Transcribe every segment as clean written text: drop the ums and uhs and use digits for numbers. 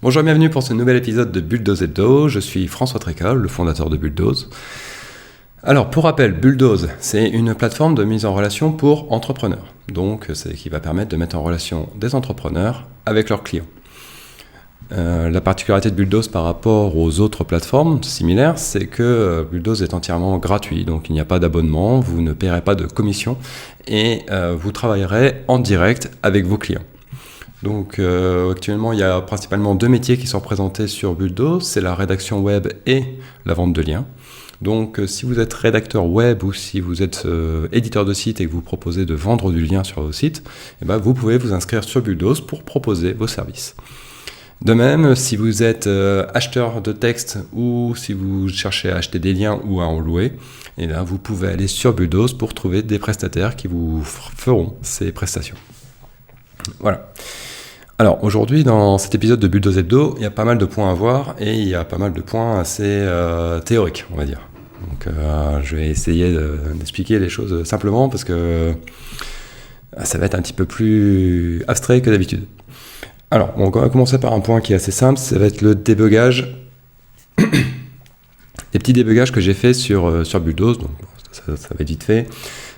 Bonjour et bienvenue pour ce nouvel épisode de Bulldoze Hebdo. Je suis François Trécal, le fondateur de Bulldoze. Alors, pour rappel, Bulldoze, c'est une plateforme de mise en relation pour entrepreneurs. Donc, c'est qui va permettre de mettre en relation des entrepreneurs avec leurs clients. La particularité de Bulldoze par rapport aux autres plateformes similaires, c'est que Bulldoze est entièrement gratuit, donc il n'y a pas d'abonnement, vous ne paierez pas de commission et vous travaillerez en direct avec vos clients. Donc actuellement, il y a principalement deux métiers qui sont représentés sur Bulldoze, c'est la rédaction web et la vente de liens. Donc si vous êtes rédacteur web ou si vous êtes éditeur de site et que vous proposez de vendre du lien sur vos sites, eh ben, vous pouvez vous inscrire sur Bulldoze pour proposer vos services. De même, si vous êtes acheteur de texte ou si vous cherchez à acheter des liens ou à en louer, eh bien, vous pouvez aller sur Bulldoze pour trouver des prestataires qui vous feront ces prestations. Voilà. Alors aujourd'hui, dans cet épisode de Bulldoze Hebdo, il y a pas mal de points à voir et il y a pas mal de points assez théoriques, on va dire. Donc je vais essayer d'expliquer les choses simplement parce que ça va être un petit peu plus abstrait que d'habitude. Alors, on va commencer par un point qui est assez simple, ça va être le débugage. Les petits débugages que j'ai fait sur Bulldoze, donc ça va être vite fait.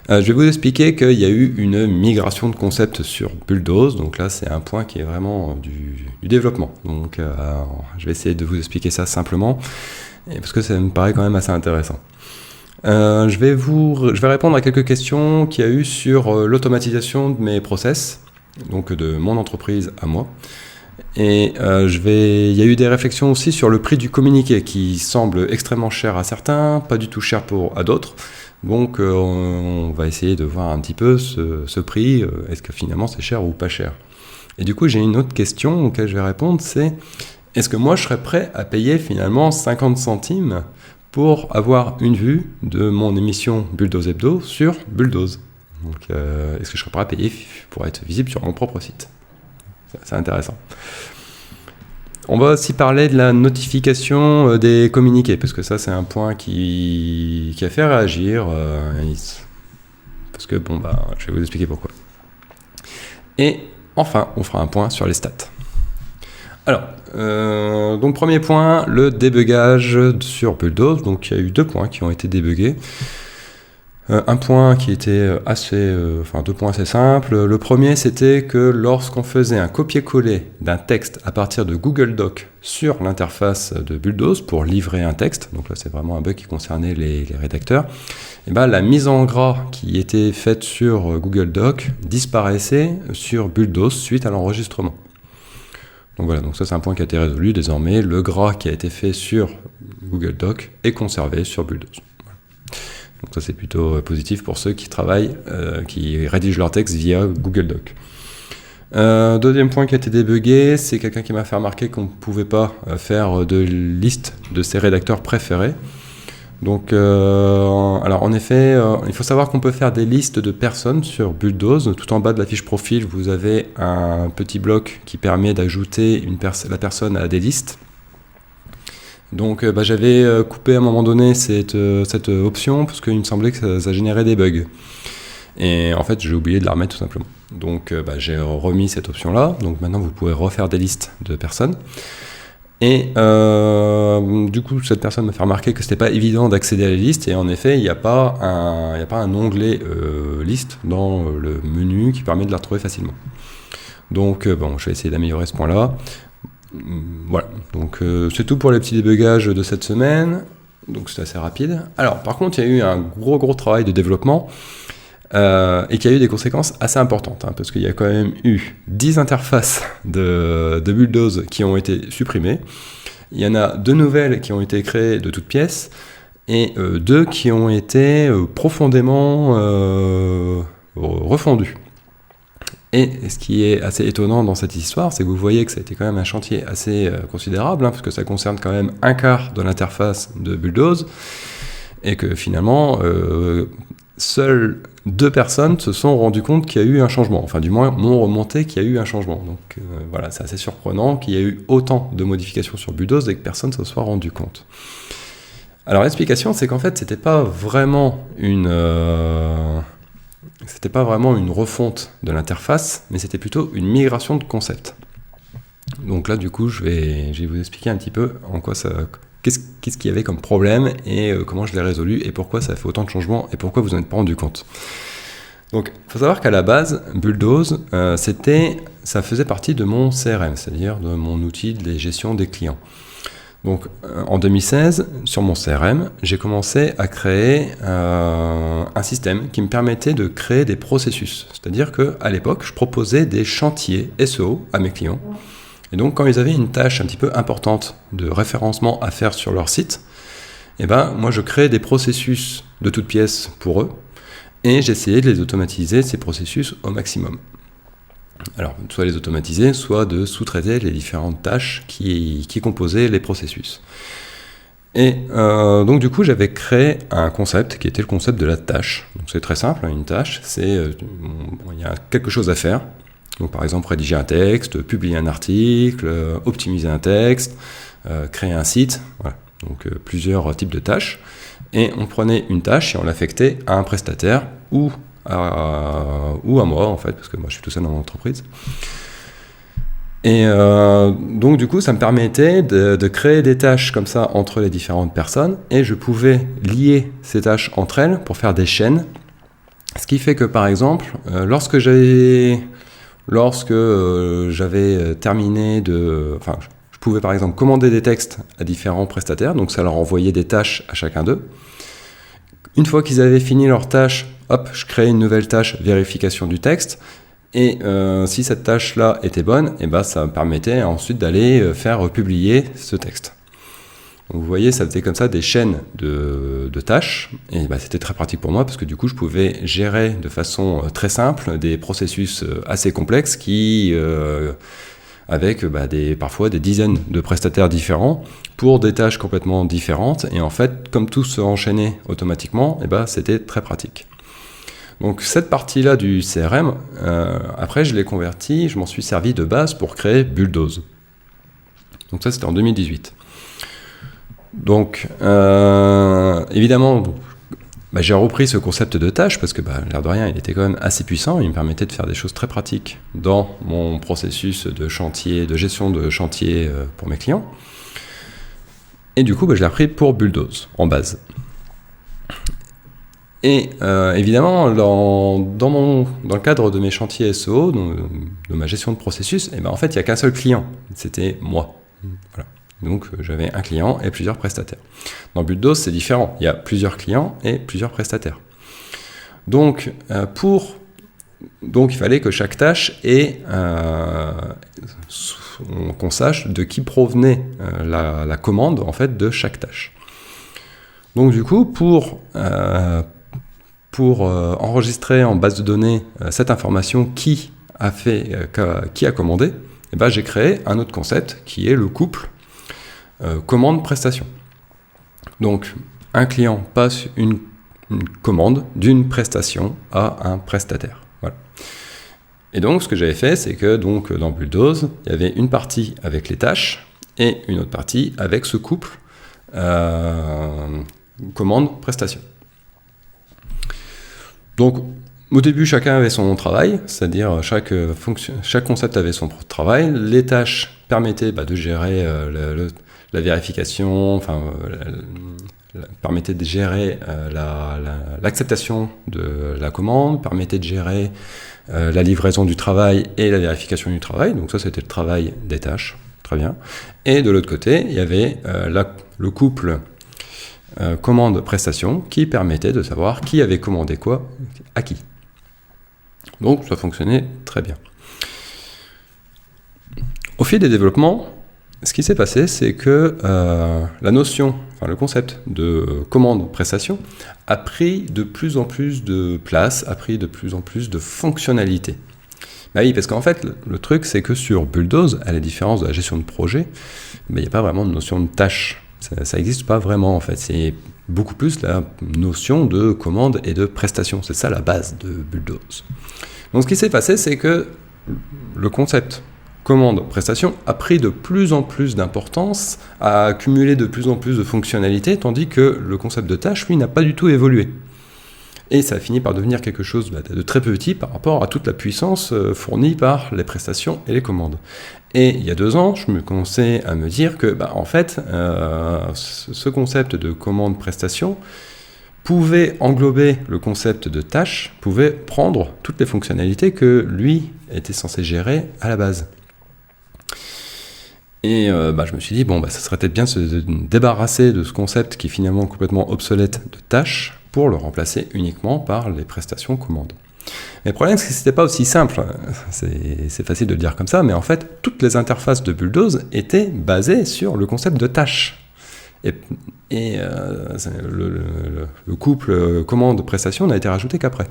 Je vais vous expliquer qu'il y a eu une migration de concept sur Bulldoze, donc là c'est un point qui est vraiment du développement. Donc je vais essayer de vous expliquer ça simplement, parce que ça me paraît quand même assez intéressant. Je vais répondre à quelques questions qu'il y a eu sur l'automatisation de mes process, donc de mon entreprise à moi. Et il y a eu des réflexions aussi sur le prix du communiqué qui semble extrêmement cher à certains, pas du tout cher à d'autres. Donc on va essayer de voir un petit peu ce prix, est-ce que finalement c'est cher ou pas cher. Et du coup j'ai une autre question auquel je vais répondre, c'est est-ce que moi je serais prêt à payer finalement 50 centimes pour avoir une vue de mon émission Bulldoze Hebdo sur Bulldoze? Donc est-ce que je serais prêt à payer pour être visible sur mon propre site? C'est intéressant. On va aussi parler de la notification des communiqués, parce que ça c'est un point qui a fait réagir, parce que je vais vous expliquer pourquoi. Et enfin, on fera un point sur les stats. Alors, donc premier point, le débugage sur Bulldoze. Donc il y a eu deux points qui ont été débuggés. Un point qui était deux points assez simples. Le premier, c'était que lorsqu'on faisait un copier-coller d'un texte à partir de Google Doc sur l'interface de Bulldoze pour livrer un texte, donc là c'est vraiment un bug qui concernait les rédacteurs, et ben, la mise en gras qui était faite sur Google Doc disparaissait sur Bulldoze suite à l'enregistrement. Donc voilà, donc ça c'est un point qui a été résolu. Désormais, le gras qui a été fait sur Google Doc est conservé sur Bulldoze. Donc ça c'est plutôt positif pour ceux qui travaillent, qui rédigent leur texte via Google Doc. Deuxième point qui a été débugué, c'est quelqu'un qui m'a fait remarquer qu'on ne pouvait pas faire de liste de ses rédacteurs préférés. Donc, alors en effet, il faut savoir qu'on peut faire des listes de personnes sur Bulldoze. Tout en bas de la fiche profil, vous avez un petit bloc qui permet d'ajouter la personne à des listes. Donc j'avais coupé à un moment donné cette option parce qu'il me semblait que ça générait des bugs. Et en fait j'ai oublié de la remettre tout simplement. Donc j'ai remis cette option là. Donc maintenant vous pouvez refaire des listes de personnes. Et du coup cette personne m'a fait remarquer que c'était pas évident d'accéder à la liste. Et en effet il n'y a pas un onglet liste dans le menu qui permet de la retrouver facilement. Donc je vais essayer d'améliorer ce point là. Voilà, donc c'est tout pour les petits débugages de cette semaine, donc c'est assez rapide. Alors par contre il y a eu un gros travail de développement et qui a eu des conséquences assez importantes, parce qu'il y a quand même eu 10 interfaces de Bulldoze qui ont été supprimées, il y en a 2 nouvelles qui ont été créées de toutes pièces et 2 qui ont été profondément refondues. Et ce qui est assez étonnant dans cette histoire, c'est que vous voyez que ça a été quand même un chantier assez considérable, parce que ça concerne quand même un quart de l'interface de Bulldoze, et que finalement, seules 2 personnes se sont rendues compte qu'il y a eu un changement, enfin du moins m'ont remonté qu'il y a eu un changement. Donc voilà, c'est assez surprenant qu'il y ait eu autant de modifications sur Bulldoze et que personne ne se soit rendu compte. Alors l'explication, c'est qu'en fait, c'était pas vraiment une refonte de l'interface, mais c'était plutôt une migration de concept. Donc là, du coup, je vais vous expliquer un petit peu qu'est-ce qu'il y avait comme problème et comment je l'ai résolu et pourquoi ça a fait autant de changements et pourquoi vous n'en êtes pas rendu compte. Donc, il faut savoir qu'à la base, Bulldoze, ça faisait partie de mon CRM, c'est-à-dire de mon outil de gestion des clients. Donc, en 2016, sur mon CRM, j'ai commencé à créer un système qui me permettait de créer des processus. C'est-à-dire qu'à l'époque, je proposais des chantiers SEO à mes clients. Et donc, quand ils avaient une tâche un petit peu importante de référencement à faire sur leur site, moi, je créais des processus de toutes pièces pour eux. Et j'essayais de les automatiser, ces processus, au maximum. Alors, soit les automatiser, soit de sous-traiter les différentes tâches qui composaient les processus. Et donc, du coup, j'avais créé un concept qui était le concept de la tâche. Donc, c'est très simple, une tâche, il y a quelque chose à faire. Donc, par exemple, rédiger un texte, publier un article, optimiser un texte, créer un site. Voilà. Donc, plusieurs types de tâches. Et on prenait une tâche et on l'affectait à un prestataire ou à moi, en fait, parce que moi, je suis tout seul dans mon entreprise. Et donc, du coup, ça me permettait de créer des tâches comme ça entre les différentes personnes et je pouvais lier ces tâches entre elles pour faire des chaînes. Ce qui fait que, par exemple, lorsque j'avais terminé je pouvais par exemple commander des textes à différents prestataires, donc ça leur envoyait des tâches à chacun d'eux. Une fois qu'ils avaient fini leur tâche, hop, je créais une nouvelle tâche, vérification du texte, et si cette tâche-là était bonne, ça me permettait ensuite d'aller faire publier ce texte. Donc vous voyez, ça faisait comme ça des chaînes de tâches, et c'était très pratique pour moi, parce que du coup je pouvais gérer de façon très simple des processus assez complexes avec parfois des dizaines de prestataires différents pour des tâches complètement différentes. Et en fait, comme tout se enchaînait automatiquement, c'était très pratique. Donc cette partie-là du CRM, après je l'ai convertie, je m'en suis servi de base pour créer Bulldoze. Donc ça, c'était en 2018. Donc évidemment, j'ai repris ce concept de tâche parce que l'air de rien, il était quand même assez puissant. Il me permettait de faire des choses très pratiques dans mon processus de chantier, de gestion de chantier pour mes clients. Et du coup, je l'ai repris pour Bulldoze en base. Et évidemment, dans le cadre de mes chantiers SEO, de ma gestion de processus, en fait, il n'y a qu'un seul client. C'était moi. Voilà. Donc j'avais un client et plusieurs prestataires. Dans Bulldoze, c'est différent. Il y a plusieurs clients et plusieurs prestataires. Donc il fallait que chaque tâche ait qu'on sache de qui provenait la commande en fait de chaque tâche. Donc du coup, pour enregistrer en base de données cette information qui a commandé, j'ai créé un autre concept qui est le couple commande-prestation. Donc, un client passe une commande d'une prestation à un prestataire. Voilà. Et donc, ce que j'avais fait, c'est que dans Bulldoze, il y avait une partie avec les tâches et une autre partie avec ce couple commande-prestation. Donc, au début, chacun avait son travail, c'est-à-dire chaque concept avait son travail. Les tâches permettaient de gérer la vérification, permettait de gérer l'acceptation de la commande, permettait de gérer la livraison du travail et la vérification du travail. Donc ça, c'était le travail des tâches. Très bien. Et de l'autre côté, il y avait le couple commande-prestation qui permettait de savoir qui avait commandé quoi à qui. Donc ça fonctionnait très bien. Au fil des développements, ce qui s'est passé, c'est que le concept de commande-prestation a pris de plus en plus de place, a pris de plus en plus de fonctionnalités. Oui, parce qu'en fait, le truc, c'est que sur Bulldoze, à la différence de la gestion de projet, il n'y a pas vraiment de notion de tâche. Ça n'existe pas vraiment, en fait. C'est beaucoup plus la notion de commande et de prestation. C'est ça la base de Bulldoze. Donc, ce qui s'est passé, c'est que le concept commande-prestation a pris de plus en plus d'importance, a accumulé de plus en plus de fonctionnalités, tandis que le concept de tâche, lui, n'a pas du tout évolué. Et ça a fini par devenir quelque chose de très petit par rapport à toute la puissance fournie par les prestations et les commandes. Et il y a 2 ans, je me commençais à me dire que, en fait, ce concept de commande-prestation pouvait englober le concept de tâche, pouvait prendre toutes les fonctionnalités que lui était censé gérer à la base. Et je me suis dit, ça serait peut-être bien de se débarrasser de ce concept qui est finalement complètement obsolète de tâche pour le remplacer uniquement par les prestations commandes. Mais le problème, c'est que c'était pas aussi simple. C'est facile de le dire comme ça, mais en fait, toutes les interfaces de Bulldoze étaient basées sur le concept de tâche. Et le couple commande-prestation n'a été rajouté qu'après.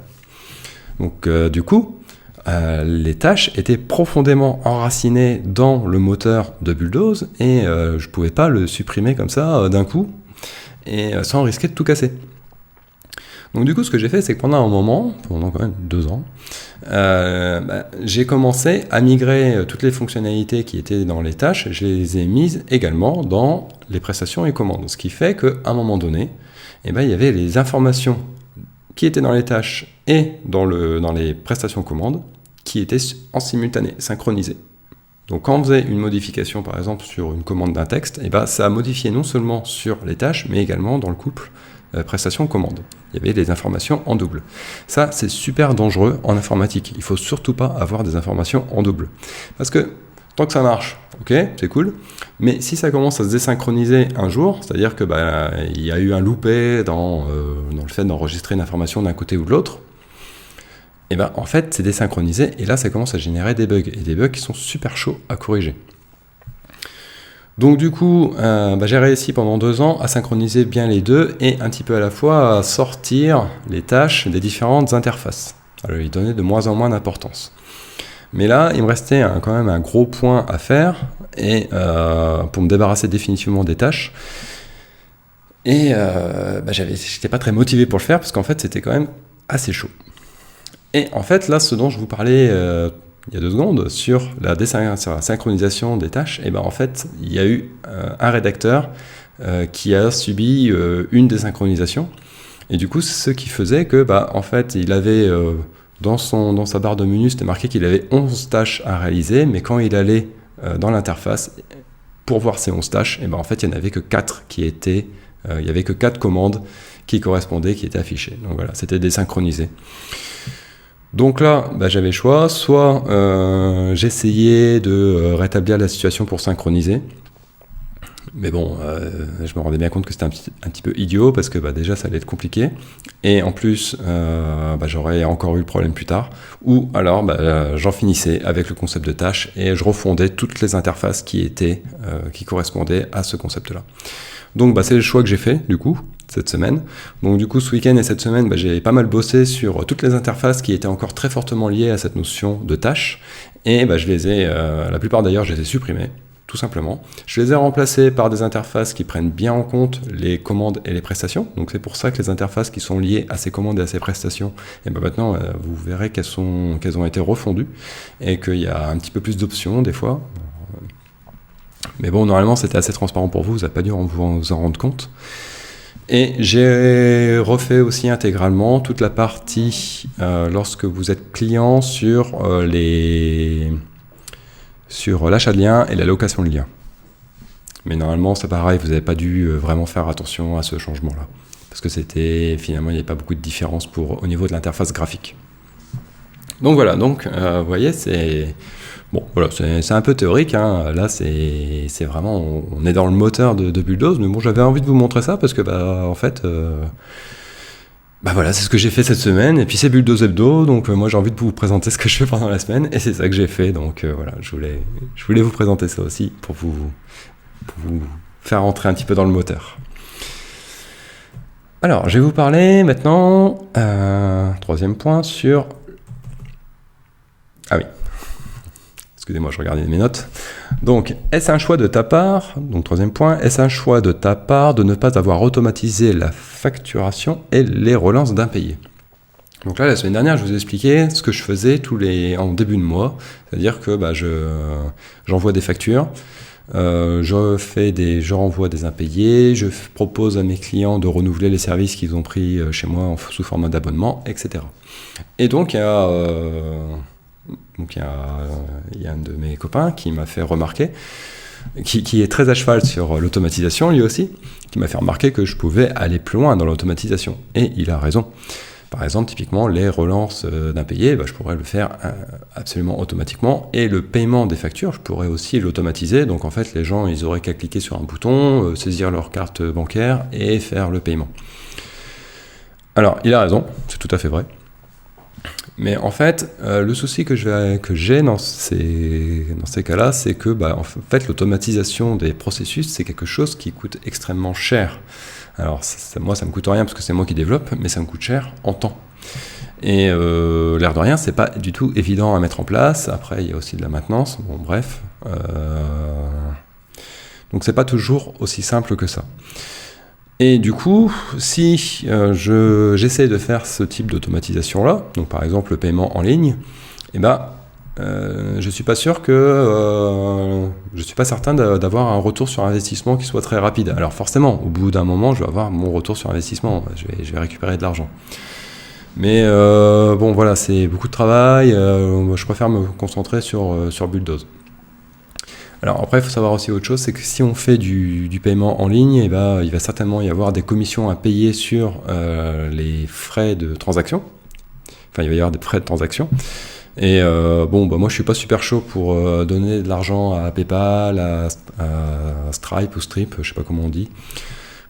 Donc, du coup, les tâches étaient profondément enracinées dans le moteur de Bulldoze et je ne pouvais pas le supprimer comme ça d'un coup et sans risquer de tout casser. Donc du coup, ce que j'ai fait, c'est que pendant quand même 2 ans, j'ai commencé à migrer toutes les fonctionnalités qui étaient dans les tâches, je les ai mises également dans les prestations et commandes. Ce qui fait qu'à un moment donné, il y avait les informations qui étaient dans les tâches et dans les prestations commandes qui étaient en simultané, synchronisées. Donc quand on faisait une modification, par exemple, sur une commande d'un texte, ça a modifié non seulement sur les tâches, mais également dans le couple prestation-commande. Il y avait des informations en double. Ça, c'est super dangereux en informatique. Il ne faut surtout pas avoir des informations en double. Parce que tant que ça marche, ok, c'est cool, mais si ça commence à se désynchroniser un jour, c'est-à-dire que il y a eu un loupé dans le fait d'enregistrer une information d'un côté ou de l'autre, en fait, c'est désynchronisé, et là, ça commence à générer des bugs, et des bugs qui sont super chauds à corriger. Donc du coup, j'ai réussi pendant 2 ans à synchroniser bien les deux, et un petit peu à la fois à sortir les tâches des différentes interfaces. Alors, il donnait de moins en moins d'importance. Mais là, il me restait quand même un gros point à faire, et pour me débarrasser définitivement des tâches. Et j'étais pas très motivé pour le faire, parce qu'en fait, c'était quand même assez chaud. Et en fait, là, ce dont je vous parlais il y a 2 secondes, sur la synchronisation des tâches, en fait, il y a eu un rédacteur qui a subi une désynchronisation. Et du coup, ce qui faisait que, en fait, il avait, dans sa barre de menu, c'était marqué qu'il avait 11 tâches à réaliser, mais quand il allait dans l'interface, pour voir ces 11 tâches, en fait, il n'y en avait que 4 qui étaient... il n'y avait que 4 commandes qui correspondaient, qui étaient affichées. Donc voilà, c'était désynchronisé. Donc là, j'avais le choix, soit j'essayais de rétablir la situation pour synchroniser, mais bon, je me rendais bien compte que c'était un petit peu idiot, parce que déjà ça allait être compliqué, et en plus, j'aurais encore eu le problème plus tard, ou alors j'en finissais avec le concept de tâche, et je refondais toutes les interfaces qui correspondaient à ce concept-là. Donc c'est le choix que j'ai fait, du coup, cette semaine. Donc du coup, ce week-end et cette semaine, j'ai pas mal bossé sur toutes les interfaces qui étaient encore très fortement liées à cette notion de tâche, et je les ai, la plupart d'ailleurs, je les ai supprimées, tout simplement. Je les ai remplacées par des interfaces qui prennent bien en compte les commandes et les prestations. Donc c'est pour ça que les interfaces qui sont liées à ces commandes et à ces prestations, maintenant, vous verrez qu'elles ont été refondues, et qu'il y a un petit peu plus d'options, des fois. Mais bon, normalement, c'était assez transparent pour vous, vous n'avez pas dû vous en rendre compte. Et j'ai refait aussi intégralement toute la partie lorsque vous êtes client sur l'achat de liens et la location de liens. Mais normalement, c'est pareil, vous n'avez pas dû vraiment faire attention à ce changement-là. Parce que finalement, il n'y avait pas beaucoup de différence au niveau de l'interface graphique. Donc voilà, vous voyez, c'est un peu théorique, hein. Là c'est vraiment, on est dans le moteur de Bulldoze, mais bon, j'avais envie de vous montrer ça parce que en fait, voilà, c'est ce que j'ai fait cette semaine, et puis c'est Bulldoze Hebdo, donc moi j'ai envie de vous présenter ce que je fais pendant la semaine, et c'est ça que j'ai fait, donc voilà, je voulais vous présenter ça aussi pour vous faire rentrer un petit peu dans le moteur. Alors, je vais vous parler maintenant, 3e point sur... Ah oui. Excusez-moi, je regardais mes notes. Donc, est-ce un choix de ta part, donc 3e point, est-ce un choix de ta part de ne pas avoir automatisé la facturation et les relances d'impayés? Donc là, la semaine dernière, je vous ai expliqué ce que je faisais en début de mois, c'est-à-dire que j'envoie des factures, Je renvoie des impayés, je propose à mes clients de renouveler les services qu'ils ont pris chez moi sous format d'abonnement, etc. Et donc, il y a un de mes copains qui m'a fait remarquer, qui est très à cheval sur l'automatisation lui aussi, qui m'a fait remarquer que je pouvais aller plus loin dans l'automatisation. Et il a raison. Par exemple, typiquement, les relances d'impayés, je pourrais le faire absolument automatiquement. Et le paiement des factures, je pourrais aussi l'automatiser. Donc en fait, les gens, ils auraient qu'à cliquer sur un bouton, saisir leur carte bancaire et faire le paiement. Alors, il a raison, c'est tout à fait vrai. Mais en fait, le souci que j'ai dans ces cas-là, c'est que en fait, l'automatisation des processus, c'est quelque chose qui coûte extrêmement cher. Alors, moi, ça me coûte rien parce que c'est moi qui développe, mais ça me coûte cher en temps. Et l'air de rien, c'est pas du tout évident à mettre en place. Après, il y a aussi de la maintenance. Bon, bref. Donc, c'est pas toujours aussi simple que ça. Et du coup, si j'essaie de faire ce type d'automatisation-là, donc par exemple le paiement en ligne, je suis pas sûr je suis pas certain d'avoir un retour sur investissement qui soit très rapide. Alors forcément, au bout d'un moment, je vais avoir mon retour sur investissement, je vais récupérer de l'argent. Mais bon voilà, c'est beaucoup de travail, je préfère me concentrer sur Bulldoze. Alors après, il faut savoir aussi autre chose, c'est que si on fait du paiement en ligne, il va certainement y avoir des commissions à payer sur les frais de transaction. Enfin, il va y avoir des frais de transaction. Et moi, je suis pas super chaud pour donner de l'argent à PayPal, à Stripe ou Strip, je sais pas comment on dit.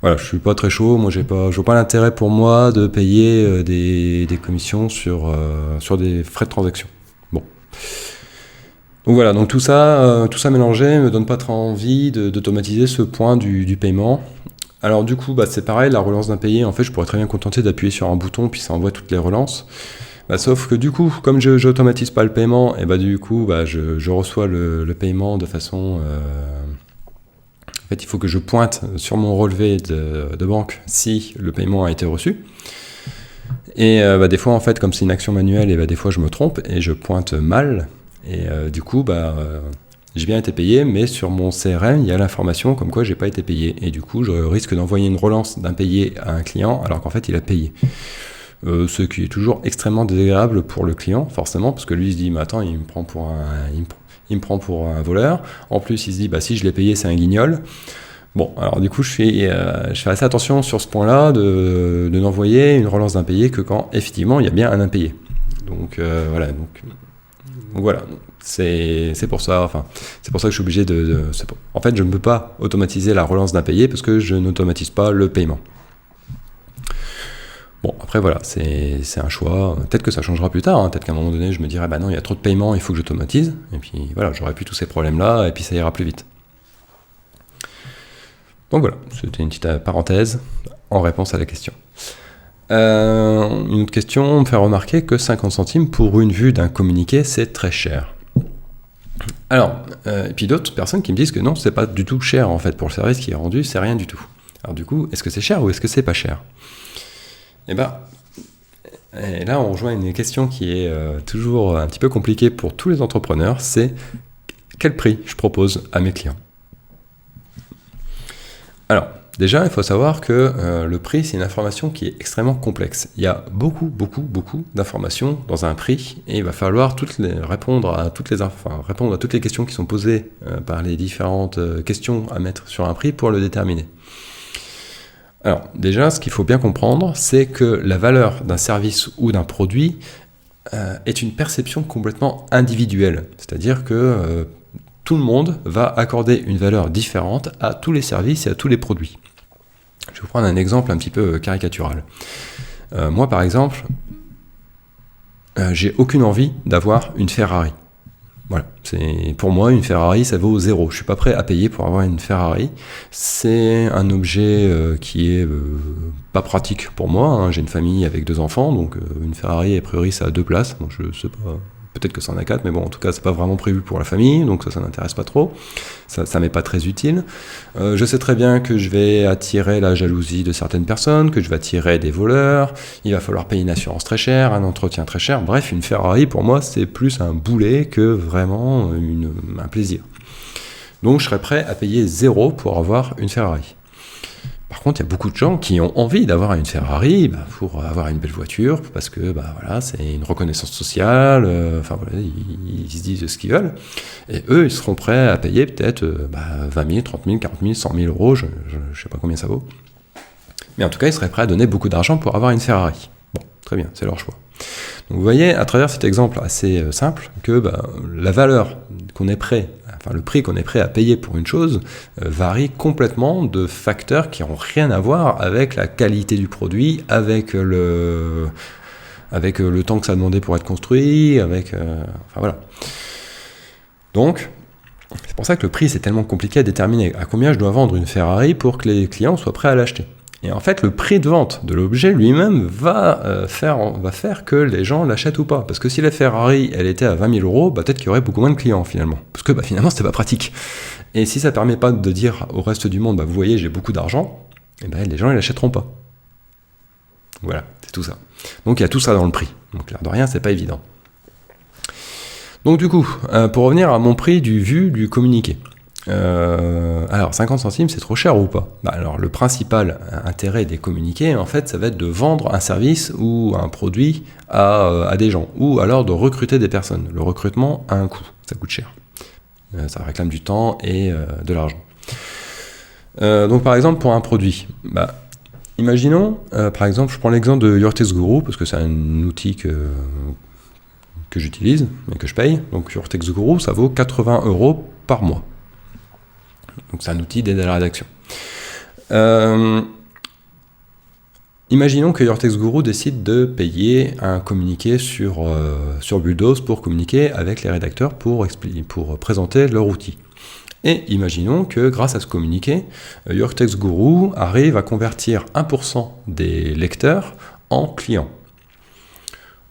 Voilà, je suis pas très chaud. Moi, je vois pas l'intérêt pour moi de payer des commissions sur des frais de transaction. Bon. Donc voilà, donc tout ça mélangé me donne pas très envie d'automatiser ce point du paiement. Alors du coup, c'est pareil, la relance d'impayé, en fait, je pourrais très bien contenter d'appuyer sur un bouton puis ça envoie toutes les relances. Sauf que du coup, comme je n'automatise pas le paiement, et du coup, je reçois le paiement de façon... En fait, il faut que je pointe sur mon relevé de banque si le paiement a été reçu. Et des fois, en fait, comme c'est une action manuelle, et des fois je me trompe et je pointe mal. Et du coup, j'ai bien été payé, mais sur mon CRM, il y a l'information comme quoi j'ai pas été payé. Et du coup, je risque d'envoyer une relance d'impayé à un client alors qu'en fait, il a payé. Ce qui est toujours extrêmement désagréable pour le client, forcément, parce que lui, il se dit, mais attends, il me prend pour un voleur. En plus, il se dit, si je l'ai payé, c'est un guignol. Bon, alors du coup, je fais assez attention sur ce point-là de n'envoyer une relance d'impayé que quand, effectivement, il y a bien un impayé. Donc, voilà. Donc voilà, c'est pour ça que je suis obligé en fait, je ne peux pas automatiser la relance d'impayé parce que je n'automatise pas le paiement. Bon, après voilà, c'est un choix. Peut-être que ça changera plus tard, peut-être qu'à un moment donné, je me dirai, non, il y a trop de paiements, il faut que j'automatise. Et puis voilà, j'aurai plus tous ces problèmes-là, et puis ça ira plus vite. Donc voilà, c'était une petite parenthèse en réponse à la question. Une autre question me fait remarquer que 50 centimes pour une vue d'un communiqué, c'est très cher. Alors, et puis d'autres personnes qui me disent que non, c'est pas du tout cher en fait pour le service qui est rendu, c'est rien du tout. Alors du coup, est-ce que c'est cher ou est-ce que c'est pas cher ? Et là on rejoint une question qui est toujours un petit peu compliquée pour tous les entrepreneurs, c'est quel prix je propose à mes clients ? Alors, déjà, il faut savoir que le prix, c'est une information qui est extrêmement complexe. Il y a beaucoup d'informations dans un prix et il va falloir répondre à toutes les questions qui sont posées par les différentes questions à mettre sur un prix pour le déterminer. Alors, déjà, ce qu'il faut bien comprendre, c'est que la valeur d'un service ou d'un produit est une perception complètement individuelle. C'est-à-dire que tout le monde va accorder une valeur différente à tous les services et à tous les produits. Je vais vous prendre un exemple un petit peu caricatural. Moi, par exemple, j'ai aucune envie d'avoir une Ferrari. Voilà, pour moi, une Ferrari, ça vaut 0. Je suis pas prêt à payer pour avoir une Ferrari. C'est un objet qui est pas pratique pour moi. J'ai une famille avec 2 enfants, donc une Ferrari, a priori, ça a 2 places. Donc je sais pas. Peut-être que ça en a 4, mais bon, en tout cas, c'est pas vraiment prévu pour la famille, donc ça n'intéresse pas trop. Ça m'est pas très utile. Je sais très bien que je vais attirer la jalousie de certaines personnes, que je vais attirer des voleurs. Il va falloir payer une assurance très chère, un entretien très cher. Bref, une Ferrari, pour moi, c'est plus un boulet que vraiment un plaisir. Donc je serais prêt à payer 0 pour avoir une Ferrari. Par contre, il y a beaucoup de gens qui ont envie d'avoir une Ferrari pour avoir une belle voiture, parce que voilà, c'est une reconnaissance sociale, voilà, ils se disent ce qu'ils veulent. Et eux, ils seront prêts à payer peut-être 20 000, 30 000, 40 000, 100 000 euros, je ne sais pas combien ça vaut. Mais en tout cas, ils seraient prêts à donner beaucoup d'argent pour avoir une Ferrari. Bon, très bien, c'est leur choix. Donc vous voyez, à travers cet exemple assez simple, que la valeur qu'on est prêt, le prix qu'on est prêt à payer pour une chose varie complètement de facteurs qui n'ont rien à voir avec la qualité du produit, avec le temps que ça a demandé pour être construit, voilà. Donc, c'est pour ça que le prix, c'est tellement compliqué à déterminer. À combien je dois vendre une Ferrari pour que les clients soient prêts à l'acheter ? Et en fait, le prix de vente de l'objet lui-même va faire que les gens l'achètent ou pas. Parce que si la Ferrari, elle était à 20 000 euros, peut-être qu'il y aurait beaucoup moins de clients finalement. Parce que finalement, c'était pas pratique. Et si ça permet pas de dire au reste du monde, vous voyez, j'ai beaucoup d'argent, les gens, ils l'achèteront pas. Voilà, c'est tout ça. Donc il y a tout ça dans le prix. Donc l'air de rien, c'est pas évident. Donc du coup, pour revenir à mon prix du communiqué. Alors 50 centimes c'est trop cher ou pas ? Alors le principal intérêt des communiqués en fait ça va être de vendre un service ou un produit à des gens ou alors de recruter des personnes. Le recrutement a un coût, ça coûte cher, ça réclame du temps et de l'argent. Donc par exemple pour un produit, imaginons par exemple je prends l'exemple de Your Text Guru parce que c'est un outil que j'utilise et que je paye. Donc Your Text Guru ça vaut 80 € par mois. Donc c'est un outil d'aide à la rédaction. Imaginons que Your Text Guru décide de payer un communiqué sur Bulldoze pour communiquer avec les rédacteurs pour présenter leur outil. Et imaginons que grâce à ce communiqué, Your Text Guru arrive à convertir 1% des lecteurs en clients.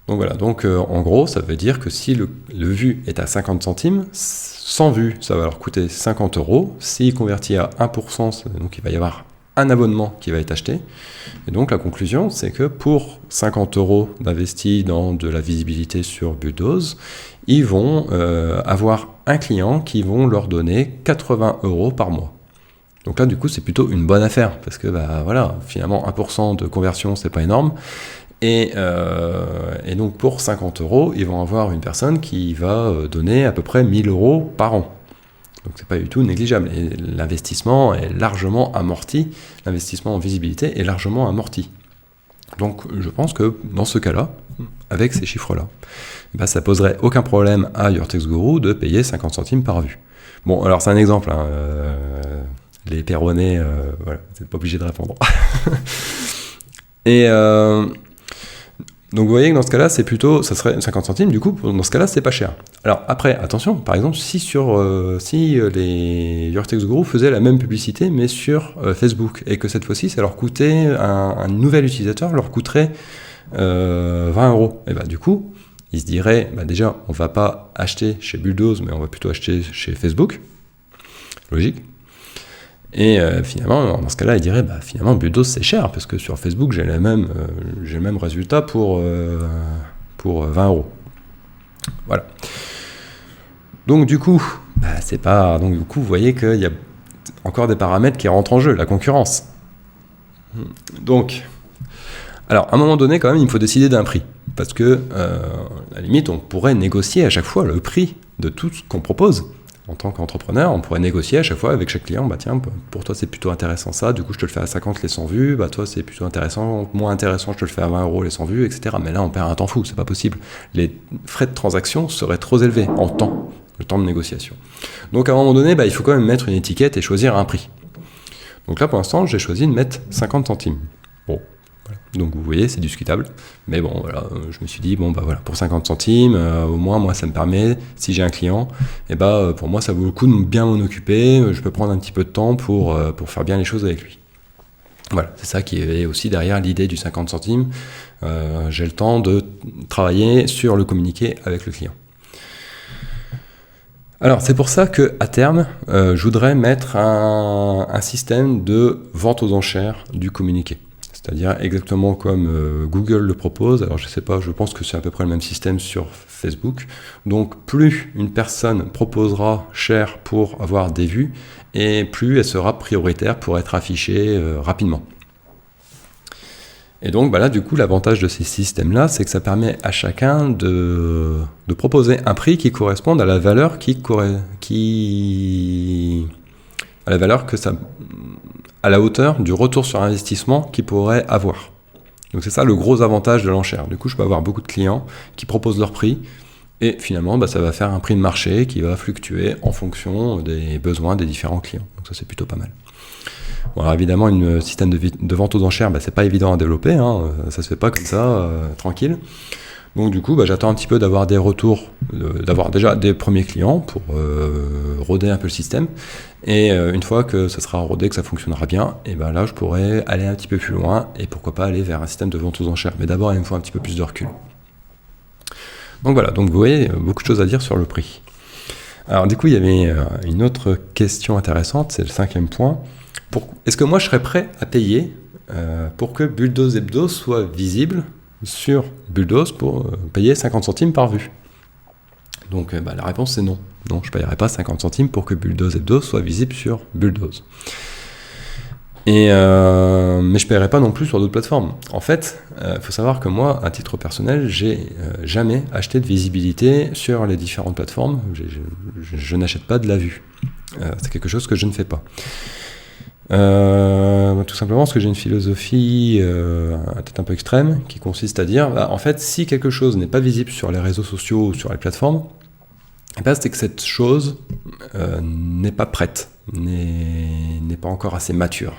Donc voilà, en gros, ça veut dire que si le vu est à 50 centimes, 100 vues, ça va leur coûter 50 €. S'il convertit à 1%, donc il va y avoir un abonnement qui va être acheté. Et donc la conclusion, c'est que pour 50 € d'investis dans de la visibilité sur Bulldoze, ils vont avoir un client qui vont leur donner 80 € par mois. Donc là, du coup, c'est plutôt une bonne affaire, parce que voilà, finalement, 1% de conversion, c'est pas énorme. Et donc pour 50 €, ils vont avoir une personne qui va donner à peu près 1 000 € par an. Donc c'est pas du tout négligeable. Et l'investissement est largement amorti, l'investissement en visibilité est largement amorti. Donc je pense que dans ce cas-là, avec ces chiffres-là, ça poserait aucun problème à Your Text Guru de payer 50 centimes par vue. Bon, alors c'est un exemple, les perronnés, voilà, vous n'êtes pas obligé de répondre. Et donc vous voyez que dans ce cas-là, ça serait 50 centimes, du coup, dans ce cas-là, c'est pas cher. Alors après, attention, par exemple, si les Your Text Guru faisaient la même publicité, mais sur Facebook, et que cette fois-ci, ça leur coûtait, un nouvel utilisateur leur coûterait 20 €. Et du coup, ils se diraient, déjà, on va pas acheter chez Bulldoze, mais on va plutôt acheter chez Facebook. Logique. Et finalement, dans ce cas-là, il dirait, finalement, Bulldoze, c'est cher, parce que sur Facebook, j'ai le même résultat pour 20 €. Voilà. Donc, du coup, vous voyez qu'il y a encore des paramètres qui rentrent en jeu, la concurrence. Donc, alors, à un moment donné, quand même, il faut décider d'un prix. Parce que, à la limite, on pourrait négocier à chaque fois le prix de tout ce qu'on propose. En tant qu'entrepreneur, on pourrait négocier à chaque fois avec chaque client, tiens, pour toi c'est plutôt intéressant ça, du coup je te le fais à 50 les 100 vues, toi c'est plutôt intéressant, moins intéressant, je te le fais à 20 € les 100 vues, etc. Mais là on perd un temps fou, c'est pas possible. Les frais de transaction seraient trop élevés en temps, le temps de négociation. Donc à un moment donné, il faut quand même mettre une étiquette et choisir un prix. Donc là pour l'instant, j'ai choisi de mettre 50 centimes. Bon. Voilà. Donc vous voyez, c'est discutable, mais bon voilà, je me suis dit voilà, pour 50 centimes, au moins moi ça me permet, si j'ai un client, pour moi ça vaut le coup de bien m'en occuper, je peux prendre un petit peu de temps pour faire bien les choses avec lui. Voilà, c'est ça qui est aussi derrière l'idée du 50 centimes, j'ai le temps de travailler sur le communiqué avec le client. Alors c'est pour ça qu'à terme, je voudrais mettre un système de vente aux enchères du communiqué. c'est-à-dire exactement comme Google le propose. Alors je sais pas, je pense que c'est à peu près le même système sur Facebook. Donc plus une personne proposera cher pour avoir des vues, et plus elle sera prioritaire pour être affichée rapidement. Et donc là, du coup, l'avantage de ces systèmes-là, c'est que ça permet à chacun de proposer un prix qui corresponde à la valeur à la hauteur du retour sur investissement qu'il pourrait avoir. Donc c'est ça le gros avantage de l'enchère. Du coup, je peux avoir beaucoup de clients qui proposent leur prix, et finalement, ça va faire un prix de marché qui va fluctuer en fonction des besoins des différents clients. Donc ça, c'est plutôt pas mal. Bon, alors évidemment, un système de vente aux enchères, c'est pas évident à développer, hein, ça se fait pas comme ça, tranquille. Donc du coup, j'attends un petit peu d'avoir des retours, d'avoir déjà des premiers clients pour roder un peu le système. Et une fois que ça sera rodé, que ça fonctionnera bien, et là, je pourrais aller un petit peu plus loin et pourquoi pas aller vers un système de vente aux enchères. Mais d'abord, il me faut un petit peu plus de recul. Donc voilà, donc vous voyez, beaucoup de choses à dire sur le prix. Alors du coup, il y avait une autre question intéressante, c'est le 5e point. Est-ce que moi je serais prêt à payer pour que Bulldoze Hebdo soit visible sur Bulldoze pour payer 50 centimes par vue? Donc la réponse c'est non. Non, je ne paierai pas 50 centimes pour que Bulldoze Hebdo soit visible sur Bulldoze. Mais je ne paierai pas non plus sur d'autres plateformes. En fait, faut savoir que moi, à titre personnel, j'ai jamais acheté de visibilité sur les différentes plateformes. Je n'achète pas de la vue. C'est quelque chose que je ne fais pas. Tout simplement parce que j'ai une philosophie peut-être un peu extrême qui consiste à dire en fait si quelque chose n'est pas visible sur les réseaux sociaux ou sur les plateformes, c'est que cette chose n'est pas prête, n'est pas encore assez mature.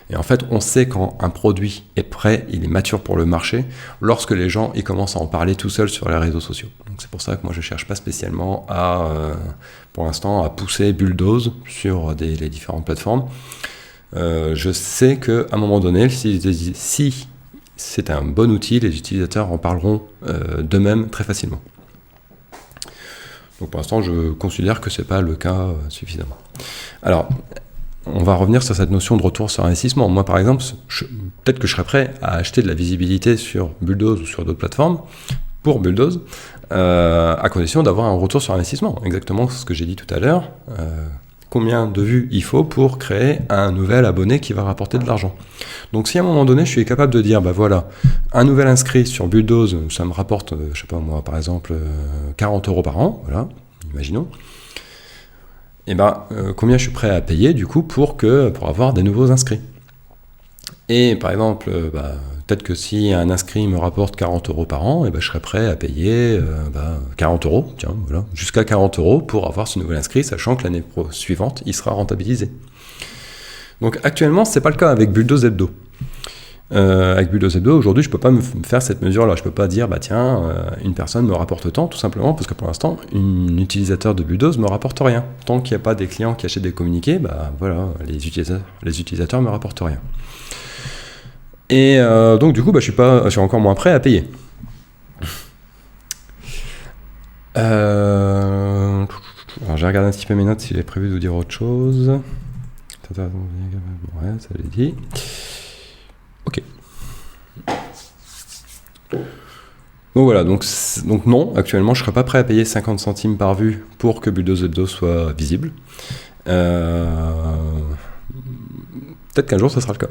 Et en fait on sait quand un produit est prêt, il est mature pour le marché, lorsque les gens ils commencent à en parler tout seuls sur les réseaux sociaux. Donc c'est pour ça que moi je cherche pas spécialement pour l'instant à pousser Bulldoze sur les différentes plateformes. Je sais qu'à un moment donné, si c'est un bon outil, les utilisateurs en parleront d'eux-mêmes très facilement. Donc pour l'instant, je considère que ce n'est pas le cas suffisamment. Alors, on va revenir sur cette notion de retour sur investissement. Moi, par exemple, peut-être que je serais prêt à acheter de la visibilité sur Bulldoze ou sur d'autres plateformes pour Bulldoze, à condition d'avoir un retour sur investissement. Exactement ce que j'ai dit tout à l'heure. Combien de vues il faut pour créer un nouvel abonné qui va rapporter de l'argent. Donc si à un moment donné, je suis capable de dire, voilà, un nouvel inscrit sur Bulldoze, ça me rapporte, je sais pas moi, par exemple, 40 € par an, voilà, imaginons. Et combien je suis prêt à payer, du coup, pour avoir des nouveaux inscrits. Et par exemple, peut-être que si un inscrit me rapporte 40 € par an, je serais prêt à payer 40 €, tiens, voilà, jusqu'à 40 € pour avoir ce nouvel inscrit, sachant que l'année suivante, il sera rentabilisé. Donc actuellement, c'est pas le cas avec Bulldoze Hebdo. Avec Bulldoze Hebdo, aujourd'hui, je peux pas me faire cette mesure-là. Je peux pas dire, une personne me rapporte tant, tout simplement, parce que pour l'instant, un utilisateur de Bulldoze me rapporte rien. Tant qu'il n'y a pas des clients qui achètent des communiqués, voilà, les utilisateurs me rapportent rien. Et donc du coup, je suis encore moins prêt à payer. Alors, j'ai regardé un petit peu mes notes si j'ai prévu de vous dire autre chose. Ouais, ça l'ai dit. Ok. Donc voilà, donc non, actuellement, je ne serais pas prêt à payer 50 centimes par vue pour que Bulldoze Hebdo soit visible. Peut-être qu'un jour, ça sera le cas.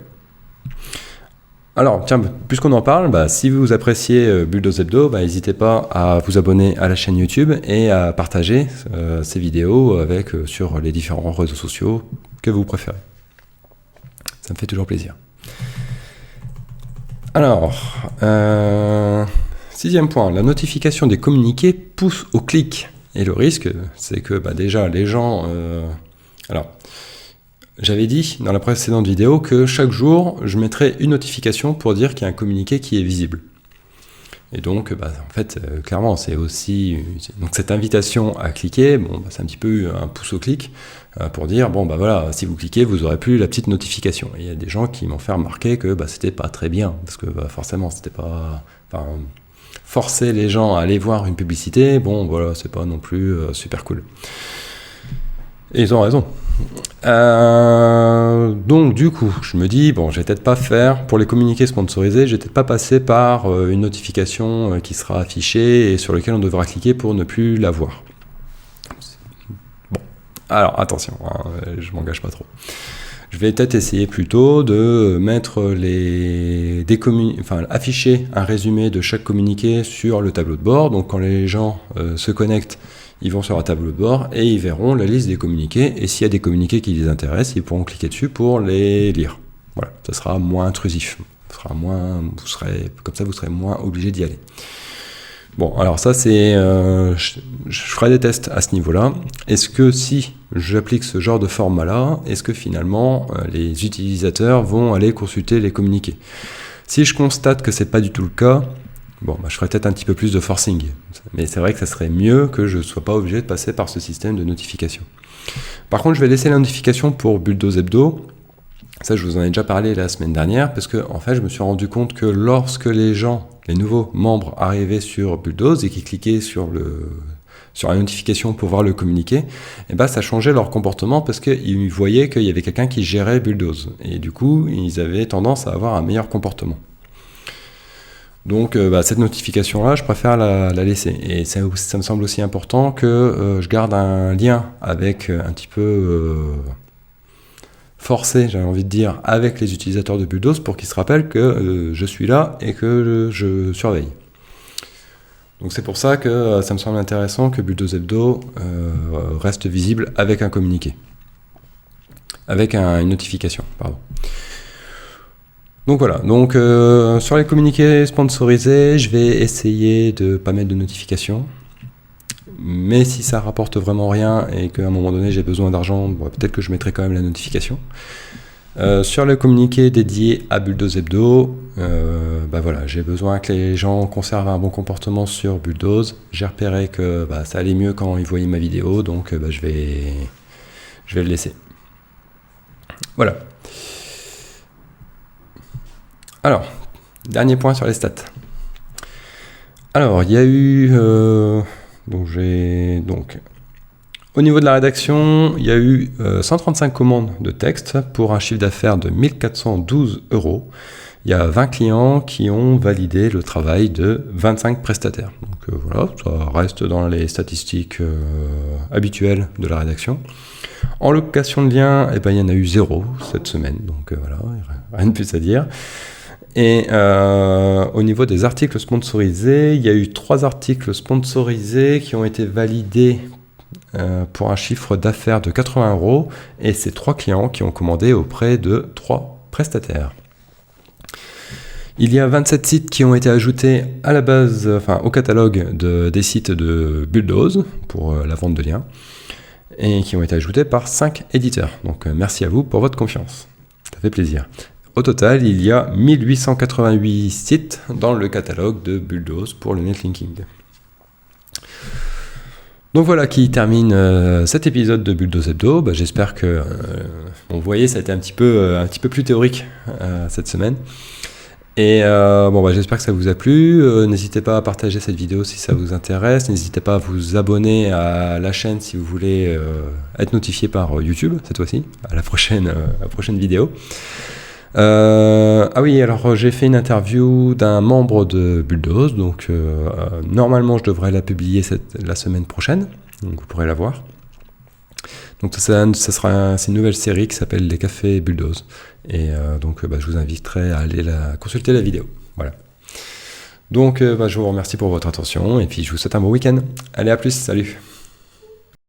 Alors, tiens, puisqu'on en parle, si vous appréciez Bulldoze Hebdo, n'hésitez pas à vous abonner à la chaîne YouTube et à partager ces vidéos sur les différents réseaux sociaux que vous préférez. Ça me fait toujours plaisir. Alors, 6e point, la notification des communiqués pousse au clic. Et le risque, c'est que déjà, les gens... J'avais dit dans la précédente vidéo que chaque jour, je mettrais une notification pour dire qu'il y a un communiqué qui est visible. Et donc, en fait, clairement, c'est aussi... Donc cette invitation à cliquer, c'est un petit peu un pouce au clic pour dire, voilà, si vous cliquez, vous n'aurez plus la petite notification. Et il y a des gens qui m'ont fait remarquer que c'était pas très bien, parce que forcément, c'était pas... forcer les gens à aller voir une publicité, voilà, c'est pas non plus super cool. Et ils ont raison. Donc du coup, je me dis, bon, je vais peut-être pas faire, pour les communiqués sponsorisés, je vais peut-être pas passer par une notification qui sera affichée et sur laquelle on devra cliquer pour ne plus la voir. Bon, alors attention, hein, je m'engage pas trop. Je vais peut-être essayer plutôt de mettre afficher un résumé de chaque communiqué sur le tableau de bord. Donc quand les gens se connectent, ils vont sur un tableau de bord et ils verront la liste des communiqués. Et s'il y a des communiqués qui les intéressent, ils pourront cliquer dessus pour les lire. Voilà, ça sera moins intrusif. Vous serez moins obligé d'y aller. Bon, alors ça c'est... je ferai des tests à ce niveau-là. Est-ce que si j'applique ce genre de format-là, est-ce que finalement les utilisateurs vont aller consulter les communiqués ? Si je constate que c'est pas du tout le cas, je ferai peut-être un petit peu plus de forcing. Mais c'est vrai que ça serait mieux que je ne sois pas obligé de passer par ce système de notification. Par contre, je vais laisser la notification pour Bulldoze Hebdo. Ça, je vous en ai déjà parlé la semaine dernière, parce que en fait, je me suis rendu compte que lorsque les nouveaux membres arrivaient sur Bulldoze et qui cliquaient sur la notification pour voir le communiqué, ça changeait leur comportement parce qu'ils voyaient qu'il y avait quelqu'un qui gérait Bulldoze. Et du coup, ils avaient tendance à avoir un meilleur comportement. Donc cette notification-là, je préfère la laisser. Et ça me semble aussi important que je garde un lien avec un petit peu... forcé, j'avais envie de dire, avec les utilisateurs de Bulldoze pour qu'ils se rappellent que je suis là et que je surveille. Donc c'est pour ça que ça me semble intéressant que Bulldoze Hebdo reste visible avec un communiqué. Avec une notification, pardon. Donc voilà, sur les communiqués sponsorisés, je vais essayer de ne pas mettre de notification. Mais si ça rapporte vraiment rien et qu'à un moment donné j'ai besoin d'argent, peut-être que je mettrai quand même la notification. Sur le communiqué dédié à Bulldoze Hebdo, j'ai besoin que les gens conservent un bon comportement sur Bulldoze. J'ai repéré que ça allait mieux quand ils voyaient ma vidéo, donc je vais le laisser. Voilà. Alors, dernier point sur les stats. Alors, il y a eu... au niveau de la rédaction, il y a eu 135 commandes de texte pour un chiffre d'affaires de 1412 €. Il y a 20 clients qui ont validé le travail de 25 prestataires. Donc voilà, ça reste dans les statistiques habituelles de la rédaction. En location de liens, il y en a eu 0 cette semaine. Donc voilà, rien de plus à dire. Et au niveau des articles sponsorisés, il y a eu 3 articles sponsorisés qui ont été validés pour un chiffre d'affaires de 80 €, et c'est 3 clients qui ont commandé auprès de 3 prestataires. Il y a 27 sites qui ont été ajoutés à la base, au catalogue des sites de Bulldoze pour la vente de liens, et qui ont été ajoutés par 5 éditeurs. Donc merci à vous pour votre confiance. Ça fait plaisir. Au total, il y a 1888 sites dans le catalogue de Bulldoze pour le netlinking. Donc voilà qui termine cet épisode de Bulldoze Hebdo. J'espère que, vous voyez, ça a été un petit peu plus théorique cette semaine. Et j'espère que ça vous a plu. N'hésitez pas à partager cette vidéo si ça vous intéresse. N'hésitez pas à vous abonner à la chaîne si vous voulez être notifié par YouTube cette fois-ci, à la prochaine vidéo. Alors j'ai fait une interview d'un membre de Bulldoze, donc normalement je devrais la publier la semaine prochaine, donc vous pourrez la voir. Donc c'est une nouvelle série qui s'appelle Les Cafés Bulldoze, et je vous inviterai à aller consulter la vidéo. Voilà. Donc je vous remercie pour votre attention, et puis je vous souhaite un bon week-end. Allez, à plus, salut.